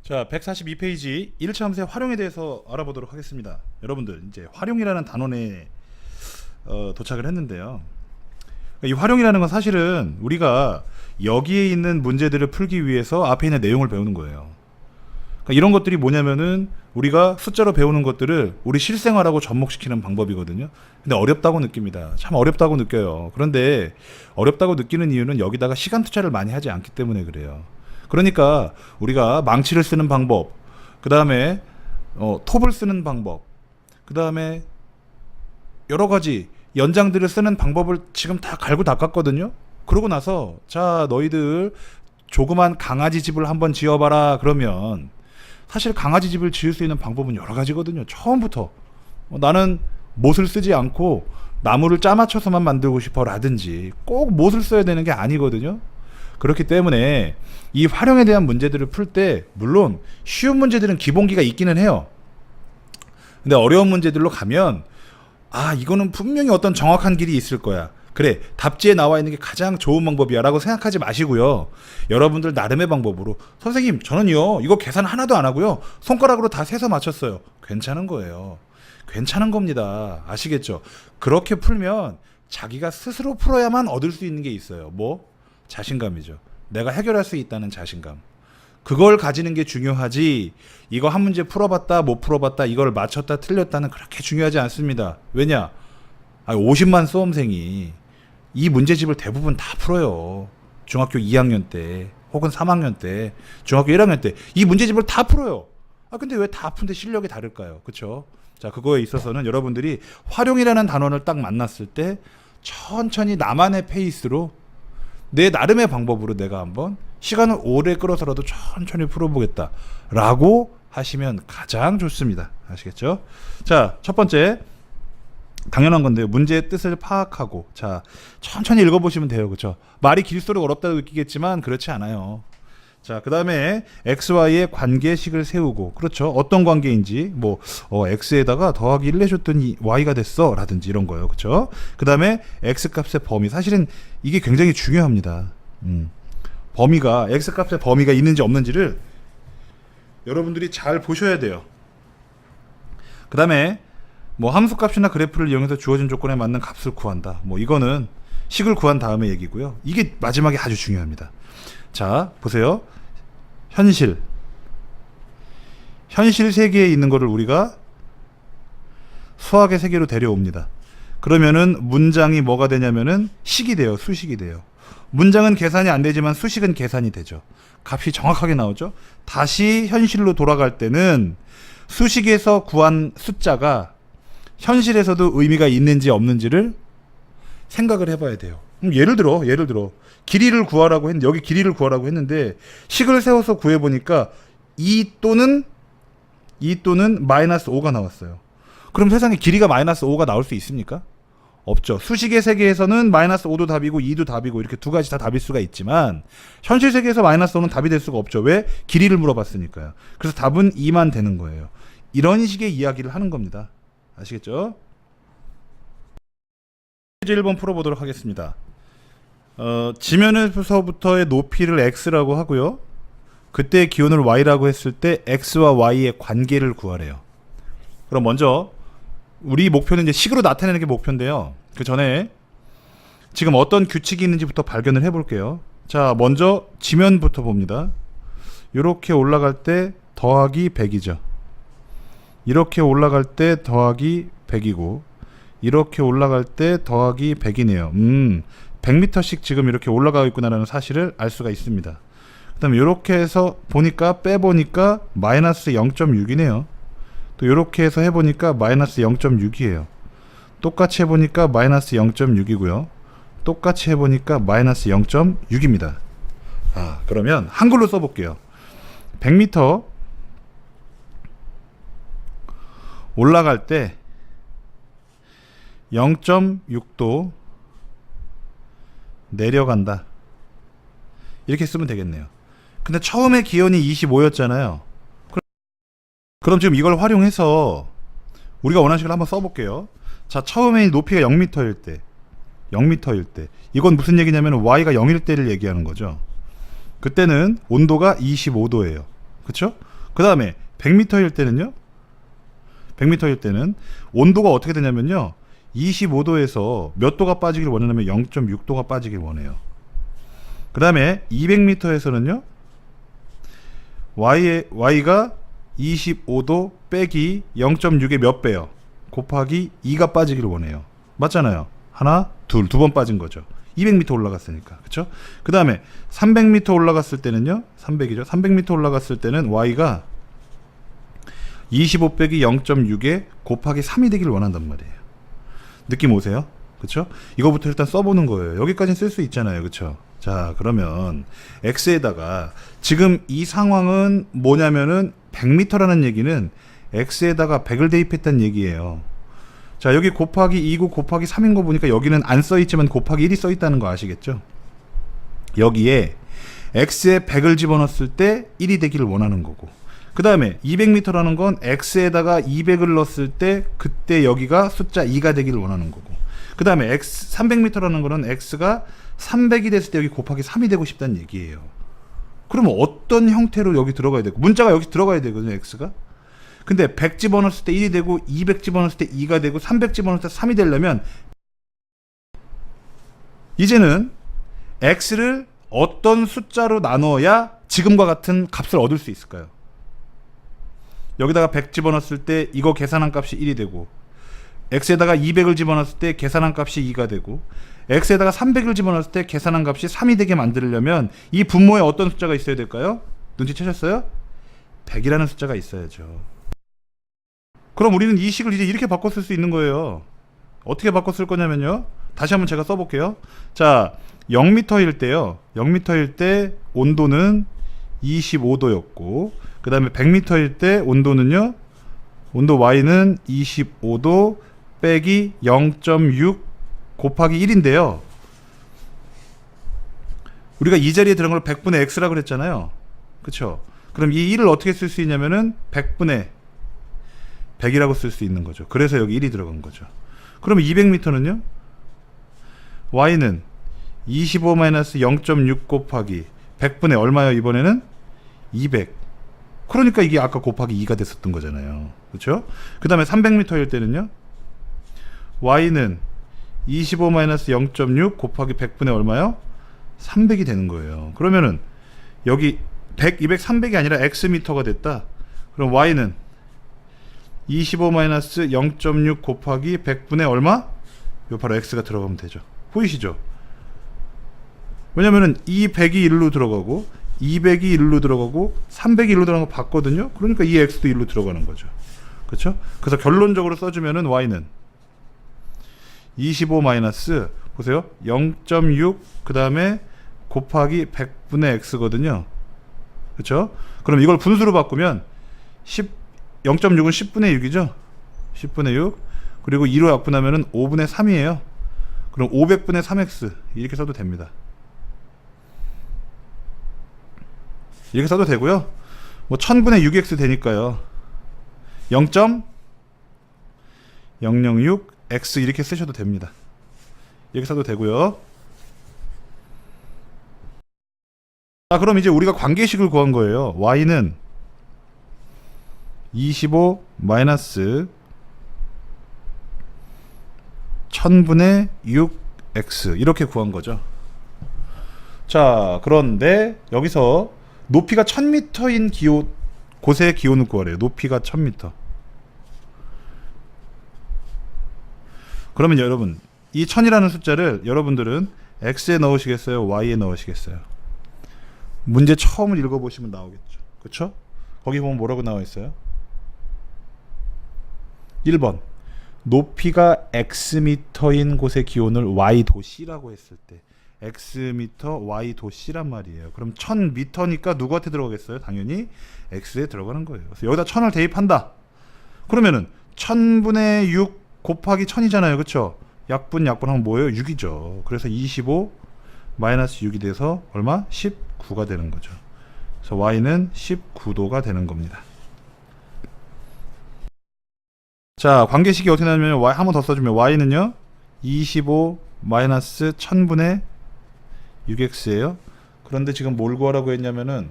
자, 142페이지 1차 함수의 활용에 대해서 알아보도록 하겠습니다. 여러분들 이제 활용이라는 단원에 도착을 했는데요. 이 활용이라는 건 사실은 우리가 여기에 있는 문제들을 풀기 위해서 앞에 있는 내용을 배우는 거예요. 그러니까 이런 것들이 뭐냐면은 우리가 숫자로 배우는 것들을 우리 실생활하고 접목시키는 방법이거든요. 근데 어렵다고 느낍니다. 참 어렵다고 느껴요. 그런데 어렵다고 느끼는 이유는 여기다가 시간 투자를 많이 하지 않기 때문에 그래요. 그러니까 우리가 망치를 쓰는 방법, 그 다음에 톱을 쓰는 방법, 그 다음에 여러 가지 연장들을 쓰는 방법을 지금 다 갈고 닦았거든요. 그러고 나서 자, 너희들 조그만 강아지 집을 한번 지어봐라 그러면 사실 강아지 집을 지을 수 있는 방법은 여러 가지거든요. 처음부터 나는 못을 쓰지 않고 나무를 짜맞춰서만 만들고 싶어 라든지 꼭 못을 써야 되는 게 아니거든요. 그렇기 때문에 이 활용에 대한 문제들을 풀 때 물론 쉬운 문제들은 기본기가 있기는 해요. 근데 어려운 문제들로 가면 이거는 분명히 어떤 정확한 길이 있을 거야. 그래, 답지에 나와 있는 게 가장 좋은 방법이야 라고 생각하지 마시고요. 여러분들 나름의 방법으로 선생님 저는요 이거 계산 하나도 안 하고요 손가락으로 다 세서 맞췄어요. 괜찮은 거예요. 괜찮은 겁니다. 아시겠죠? 그렇게 풀면 자기가 스스로 풀어야만 얻을 수 있는 게 있어요. 뭐? 자신감이죠. 내가 해결할 수 있다는 자신감. 그걸 가지는 게 중요하지 이거 한 문제 풀어봤다 못 풀어봤다 이걸 맞췄다 틀렸다는 그렇게 중요하지 않습니다. 왜냐? 50만 수험생이 이 문제집을 대부분 다 풀어요. 중학교 2학년 때 혹은 3학년 때 중학교 1학년 때 이 문제집을 다 풀어요. 근데 왜 다 푸는데 실력이 다를까요? 그쵸? 자, 그거에 있어서는 여러분들이 활용이라는 단원을 딱 만났을 때 천천히 나만의 페이스로 내 나름의 방법으로 내가 한번 시간을 오래 끌어서라도 천천히 풀어보겠다 라고 하시면 가장 좋습니다. 아시겠죠? 자, 첫 번째 당연한 건데요. 문제의 뜻을 파악하고 자 천천히 읽어보시면 돼요. 그렇죠? 말이 길수록 어렵다고 느끼겠지만 그렇지 않아요. 자, 그 다음에 XY의 관계식을 세우고 그렇죠. 어떤 관계인지 X에다가 더하기 1 해줬더니 Y가 됐어 라든지 이런 거예요. 그렇죠? 그 다음에 X값의 범위 사실은 이게 굉장히 중요합니다. 범위가 X값의 범위가 있는지 없는지를 여러분들이 잘 보셔야 돼요. 그 다음에 함수값이나 그래프를 이용해서 주어진 조건에 맞는 값을 구한다. 이거는 식을 구한 다음에 얘기고요. 이게 마지막에 아주 중요합니다. 자, 보세요. 현실 세계에 있는 거를 우리가 수학의 세계로 데려옵니다. 그러면은 문장이 뭐가 되냐면은 식이 돼요. 수식이 돼요. 문장은 계산이 안 되지만 수식은 계산이 되죠. 값이 정확하게 나오죠. 다시 현실로 돌아갈 때는 수식에서 구한 숫자가 현실에서도 의미가 있는지 없는지를 생각을 해봐야 돼요. 예를 들어 길이를 구하라고 했는데 여기 길이를 구하라고 했는데 식을 세워서 구해보니까 2 또는 마이너스 5가 나왔어요. 그럼 세상에 길이가 마이너스 5가 나올 수 있습니까? 없죠. 수식의 세계에서는 마이너스 5도 답이고 2도 답이고 이렇게 두 가지 다 답일 수가 있지만 현실 세계에서 마이너스 5는 답이 될 수가 없죠. 왜? 길이를 물어봤으니까요. 그래서 답은 2만 되는 거예요. 이런 식의 이야기를 하는 겁니다. 아시겠죠? 1번 풀어보도록 하겠습니다. 지면에서부터의 높이를 x라고 하고요. 그때의 기온을 y라고 했을 때 x와 y의 관계를 구하래요. 그럼 먼저 우리 목표는 이제 식으로 나타내는 게 목표인데요. 그 전에 지금 어떤 규칙이 있는지부터 발견을 해볼게요. 자, 먼저 지면부터 봅니다. 이렇게 올라갈 때 더하기 100이죠. 이렇게 올라갈 때 더하기 100이고 이렇게 올라갈 때 더하기 100이네요. 100m씩 지금 이렇게 올라가고 있구나라는 사실을 알 수가 있습니다. 그 다음에 이렇게 해서 보니까 빼보니까 마이너스 0.6이네요. 또 이렇게 해서 해보니까 마이너스 0.6이에요. 똑같이 해보니까 마이너스 0.6이고요. 똑같이 해보니까 마이너스 0.6입니다. 그러면 한글로 써볼게요. 100m 올라갈 때 0.6도 내려간다. 이렇게 쓰면 되겠네요. 근데 처음에 기온이 25였잖아요. 그럼 지금 이걸 활용해서 우리가 원하는 식으로 한번 써볼게요. 자, 처음에 높이가 0m일 때 이건 무슨 얘기냐면 y가 0일 때를 얘기하는 거죠. 그때는 온도가 25도예요. 그쵸? 그 다음에 100m일 때는요, 100m일 때는 온도가 어떻게 되냐면요, 25도에서 몇 도가 빠지길 원하냐면 0.6도가 빠지길 원해요. 그 다음에 200m에서는요, y가 25도 빼기 0.6의 몇 배요? 곱하기 2가 빠지길 원해요. 맞잖아요. 하나, 둘, 두 번 빠진 거죠. 200m 올라갔으니까. 그쵸? 그 다음에 300m 올라갔을 때는요, 300이죠. 300m 올라갔을 때는 y가 25 빼기 0.6에 곱하기 3이 되길 원한단 말이에요. 느낌 오세요? 그쵸? 이거부터 일단 써보는 거예요. 여기까지는 쓸 수 있잖아요. 그쵸? 자, 그러면 x에다가 지금 이 상황은 뭐냐면은 100m라는 얘기는 x에다가 100을 대입했다는 얘기예요. 자, 여기 곱하기 2고 곱하기 3인 거 보니까 여기는 안 써있지만 곱하기 1이 써있다는 거 아시겠죠? 여기에 x에 100을 집어넣었을 때 1이 되기를 원하는 거고, 그 다음에 200m라는 건 x에다가 200을 넣었을 때 그때 여기가 숫자 2가 되기를 원하는 거고, 그 다음에 300m라는 거는 x가 300이 됐을 때 여기 곱하기 3이 되고 싶다는 얘기예요. 그러면 어떤 형태로 여기 들어가야 되고, 문자가 여기 들어가야 되거든요, x가. 근데 100 집어넣었을 때 1이 되고, 200 집어넣었을 때 2가 되고, 300 집어넣었을 때 3이 되려면 이제는 x를 어떤 숫자로 나눠야 지금과 같은 값을 얻을 수 있을까요? 여기다가 100 집어넣었을 때 이거 계산한 값이 1이 되고, x에다가 200을 집어넣었을 때 계산한 값이 2가 되고, x에다가 300을 집어넣었을 때 계산한 값이 3이 되게 만들려면 이 분모에 어떤 숫자가 있어야 될까요? 눈치채셨어요? 100이라는 숫자가 있어야죠. 그럼 우리는 이 식을 이제 이렇게 바꿔 쓸 수 있는 거예요. 어떻게 바꿔 쓸 거냐면요, 다시 한번 제가 써볼게요. 자, 0m일 때요, 0m일 때 온도는 25도였고, 그 다음에 100m일 때 온도는요, 온도 y는 25도 빼기 0.6 곱하기 1인데요. 우리가 이 자리에 들어간 걸 100분의 x라고 그랬잖아요. 그쵸? 그럼 이 1을 어떻게 쓸 수 있냐면은 100분의 100이라고 쓸 수 있는 거죠. 그래서 여기 1이 들어간 거죠. 그럼 200m는요? y는 25-0.6 곱하기 100분의 얼마요? 이번에는 200. 그러니까 이게 아까 곱하기 2가 됐었던 거잖아요. 그렇죠? 그 다음에 300m일 때는요, y는 25-0.6 곱하기 100분의 얼마요? 300이 되는 거예요. 그러면은 여기 100, 200, 300이 아니라 x미터가 됐다. 그럼 y는 25-0.6 곱하기 100분의 얼마? 요 바로 x가 들어가면 되죠. 보이시죠? 왜냐면은 이 100이 1로 들어가고 200이 1로 들어가고 300이 1로 들어가는 거 봤거든요. 그러니까 이 x도 1로 들어가는 거죠. 그렇죠? 그래서 결론적으로 써주면은 y는 25 마이너스, 보세요, 0.6 그 다음에 곱하기 100분의 x거든요. 그렇죠? 그럼 이걸 분수로 바꾸면 0.6은 10분의 6이죠. 10분의 6. 그리고 2로 약분하면은 5분의 3이에요. 그럼 500분의 3x 이렇게 써도 됩니다. 이렇게 써도 되고요. 뭐 1000분의 6x 되니까요. 0.006x 이렇게 쓰셔도 됩니다. 이렇게 써도 되고요. 자, 그럼 이제 우리가 관계식을 구한 거예요. y는 25 마이너스 1000분의 6x 이렇게 구한 거죠. 자, 그런데 여기서 높이가 1000m인 곳의 기온을 구하래요. 높이가 1000m. 그러면 여러분, 이 1000이라는 숫자를 여러분들은 x에 넣으시겠어요? y에 넣으시겠어요? 문제 처음을 읽어보시면 나오겠죠. 그쵸? 거기 보면 뭐라고 나와 있어요? 1번, 높이가 x미터인 곳의 기온을 y도씨라고 했을 때 x미터 y도씨란 말이에요. 그럼 1000m니까 누구한테 들어가겠어요? 당연히 x에 들어가는 거예요. 그래서 여기다 1000을 대입한다. 그러면은 1000분의 6 곱하기 1000이잖아요. 그쵸? 약분하면 뭐예요? 6이죠. 그래서 25 마이너스 6이 돼서 얼마? 19가 되는 거죠. 그래서 y는 19도가 되는 겁니다. 자, 관계식이 어떻게 나냐면 y 한 번 더 써주면 y는요 25 마이너스 1000분의 6x예요. 그런데 지금 뭘 구하라고 했냐면은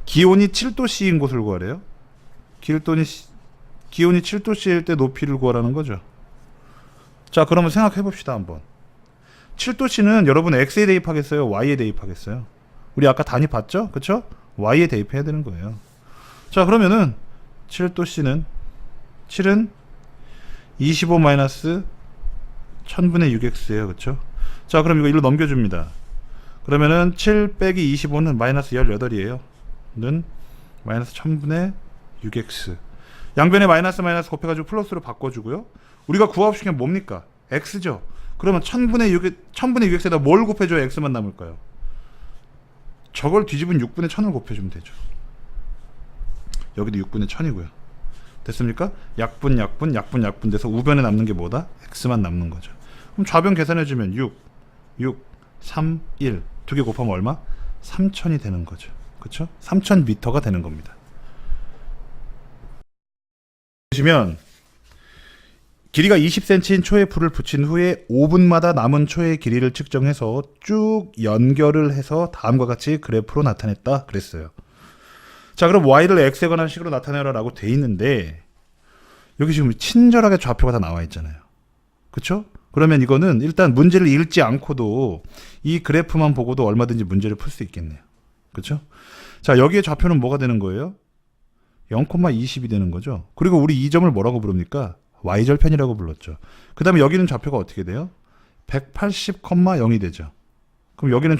기온이 7도씨인 곳을 구하래요. 기온이 7도씨일 때 높이를 구하라는 거죠. 자, 그러면 생각해 봅시다 한번. 7도씨는 여러분 x에 대입하겠어요? y에 대입하겠어요? 우리 아까 단위 봤죠? 그쵸? y에 대입해야 되는 거예요. 자, 그러면은 7도씨는 7은 25 마이너스 1000분의 6x예요. 그쵸? 자, 그럼 이거 일로 넘겨줍니다. 그러면은 7 빼기 25는 마이너스 18이에요. 는 마이너스 1000분의 6x. 양변에 마이너스 곱해가지고 플러스로 바꿔주고요. 우리가 구하고 싶은 게 뭡니까? x죠. 그러면 1000분의 6x에다 뭘 곱해줘야 x만 남을까요? 저걸 뒤집은 6분의 1000을 곱해주면 되죠. 여기도 6분의 1000이고요. 됐습니까? 약분 돼서 우변에 남는 게 뭐다? x만 남는 거죠. 그럼 좌변 계산해주면 6, 3, 1 두 개 곱하면 얼마? 3000이 되는 거죠. 그쵸? 3000m가 되는 겁니다. 보시면 길이가 20cm인 초에 불을 붙인 후에 5분마다 남은 초의 길이를 측정해서 쭉 연결을 해서 다음과 같이 그래프로 나타냈다 그랬어요. 자, 그럼 y를 x에 관한 식으로 나타내라 라고 돼 있는데 여기 지금 친절하게 좌표가 다 나와 있잖아요. 그쵸? 그러면 이거는 일단 문제를 읽지 않고도 이 그래프만 보고도 얼마든지 문제를 풀 수 있겠네요. 그쵸? 자, 여기에 좌표는 뭐가 되는 거예요? 0,20이 되는 거죠. 그리고 우리 이 점을 뭐라고 부릅니까? y절편이라고 불렀죠. 그 다음에 여기는 좌표가 어떻게 돼요? 180,0이 되죠. 그럼 여기는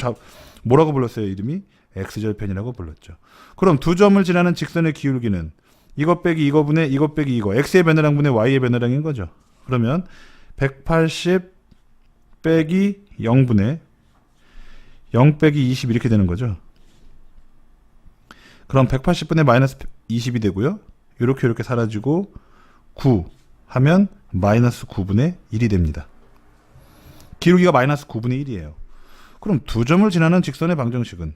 뭐라고 불렀어요? 이름이? x절편이라고 불렀죠. 그럼 두 점을 지나는 직선의 기울기는 이것 빼기 이거분의 이것 빼기 이거. x의 변화량분의 y의 변화량인 거죠. 그러면 180 빼기 0분의 0 빼기 20 이렇게 되는 거죠. 그럼 180분의 마이너스 20이 되고요. 이렇게 사라지고 9 하면 마이너스 9분의 1이 됩니다. 기울기가 마이너스 9분의 1이에요. 그럼 두 점을 지나는 직선의 방정식은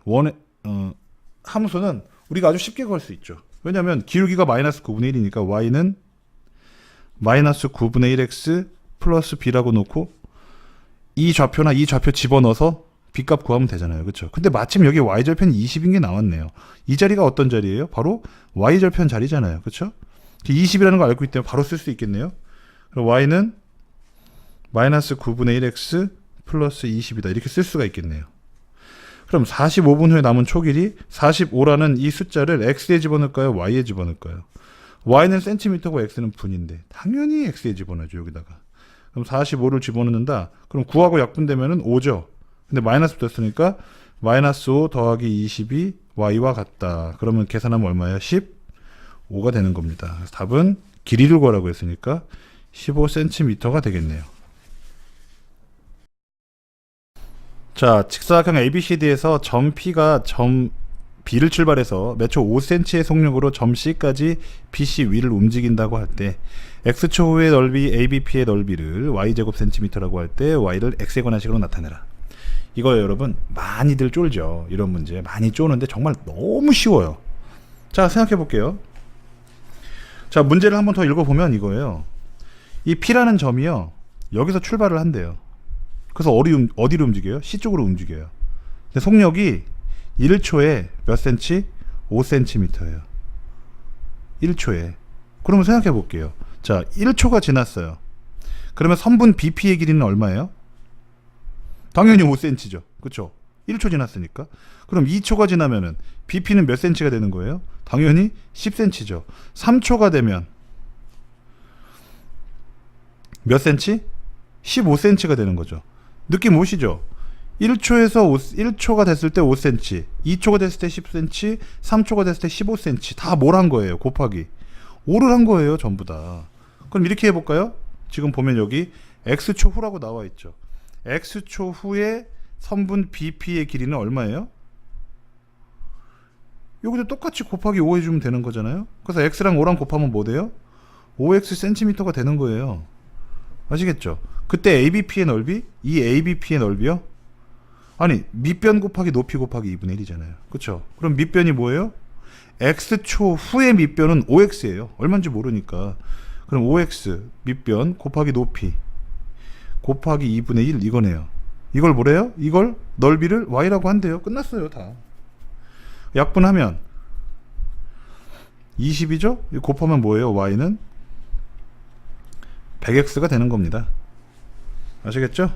함수는 우리가 아주 쉽게 구할 수 있죠. 왜냐하면 기울기가 마이너스 9분의 1이니까 y는 마이너스 9분의 1x 플러스 b라고 놓고 이 좌표나 이 좌표 집어넣어서 b값 구하면 되잖아요. 그렇죠? 근데 마침 여기 y절편 20인 게 나왔네요. 이 자리가 어떤 자리예요? 바로 y절편 자리잖아요. 그렇죠? 20이라는 걸 알고 있기 때문에 바로 쓸 수 있겠네요. 그럼 y는 마이너스 9분의 1x 플러스 20이다. 이렇게 쓸 수가 있겠네요. 그럼 45분 후에 남은 초길이 45라는 이 숫자를 x에 집어넣을까요? y에 집어넣을까요? y는 센티미터고 x는 분인데 당연히 x에 집어넣어줘. 여기다가. 그럼 45를 집어넣는다. 그럼 9하고 약분되면 5죠. 근데 마이너스 붙었으니까 마이너스 5 더하기 20이 y와 같다. 그러면 계산하면 얼마예요? 15가 되는 겁니다. 그래서 답은 길이를 구하라고 했으니까 15cm가 되겠네요. 자, 직사각형 ABCD에서 점 P가 점 B를 출발해서 매초 5cm의 속력으로 점 C까지 BC 위를 움직인다고 할 때 X초 후의 넓이 ABP의 넓이를 Y제곱 cm라고 할 때 Y를 X에 관한 식으로 나타내라. 이거요, 여러분. 많이들 쫄죠. 이런 문제 많이 쪼는데 정말 너무 쉬워요. 자, 생각해 볼게요. 자, 문제를 한번 더 읽어보면 이거예요. 이 P라는 점이요, 여기서 출발을 한대요. 그래서 어디로 움직여요? C 쪽으로 움직여요. 근데 속력이 1초에 몇 cm? 5cm예요. 1초에. 그러면 생각해 볼게요. 자, 1초가 지났어요. 그러면 선분 BP의 길이는 얼마예요? 당연히 5cm죠. 그쵸? 1초 지났으니까. 그럼 2초가 지나면은 BP는 몇 cm가 되는 거예요? 당연히 10cm죠. 3초가 되면 몇 cm? 15cm가 되는 거죠. 느낌 오시죠? 1초가 됐을 때 5cm, 2초가 됐을 때 10cm, 3초가 됐을 때 15cm. 다 뭘 한 거예요? 곱하기 5를 한 거예요. 전부 다. 그럼 이렇게 해볼까요? 지금 보면 여기 x초 후라고 나와 있죠. x초 후에 선분 BP의 길이는 얼마예요? 여기도 똑같이 곱하기 5 해주면 되는 거잖아요. 그래서 x랑 5랑 곱하면 뭐 돼요? 5x cm가 되는 거예요. 아시겠죠? 그때 ABP의 넓이, 이 ABP의 넓이요? 아니, 밑변 곱하기 높이 곱하기 2분의 1이잖아요. 그쵸? 그럼 밑변이 뭐예요? x초 후의 밑변은 5x예요. 얼마인지 모르니까. 그럼 5x 밑변 곱하기 높이 곱하기 2분의 1 이거네요. 이걸 뭐래요? 이걸 넓이를 y라고 한대요. 끝났어요. 다. 약분하면 20이죠? 곱하면 뭐예요? y는 100x가 되는 겁니다. 아시겠죠?